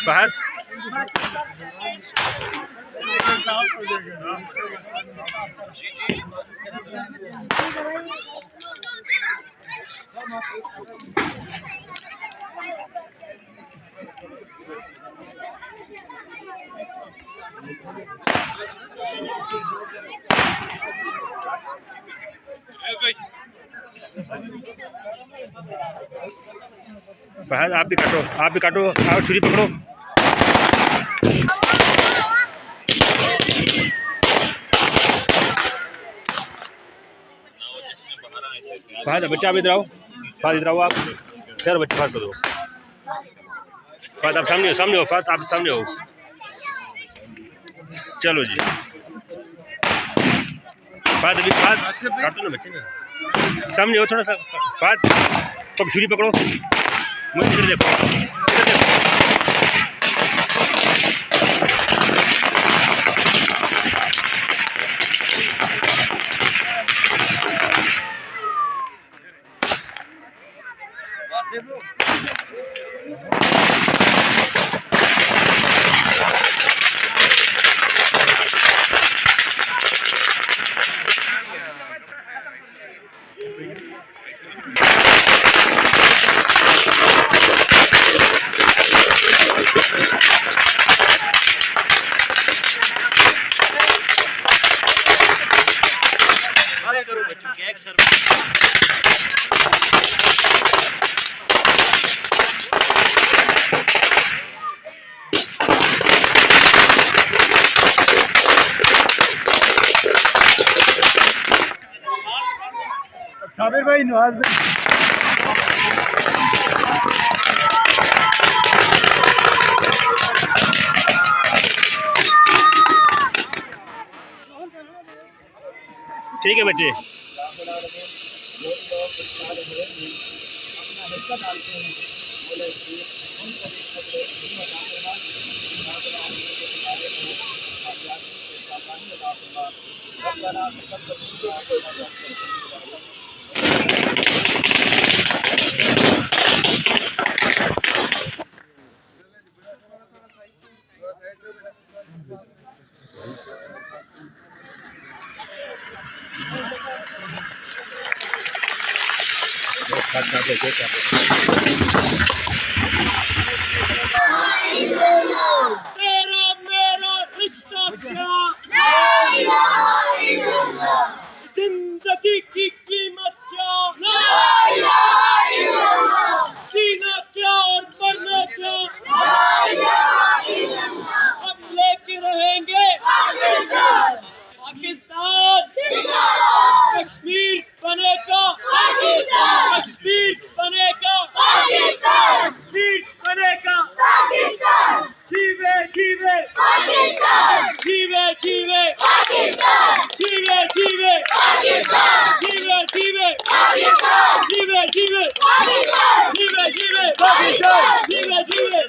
फहद फहद आप भी काटो आओ छुरी पकड़ो। फहद बच्चा आप इधर आओ, फहद इधर आओ आप, यार बच्चा फहद दो, फहद आप सामने हो, फहद आप सामने हो, चलो जी फहद अभी फहद काटो ना बच्चे ना, सामने हो थोड़ा सा, फहद छुरी पकड़ो, मुझे इधर देखो, इधर देखो। साबिर भाई नवाज भाई ठीक है बच्चे तेरा मेरा रिश्ता क्या, जिंदगी की कीमत क्या, जीना क्या और मरना क्या, हम लेके रहेंगे पाकिस्तान, कश्मीर बनेगा, कश्मीर बनेगा, कश्मीर बनेगा, जीवे जीवे जीवे जीवे जीवे जीवे जीवे जीवे जीवे जीवे जीवे जीवे जीवे जीवे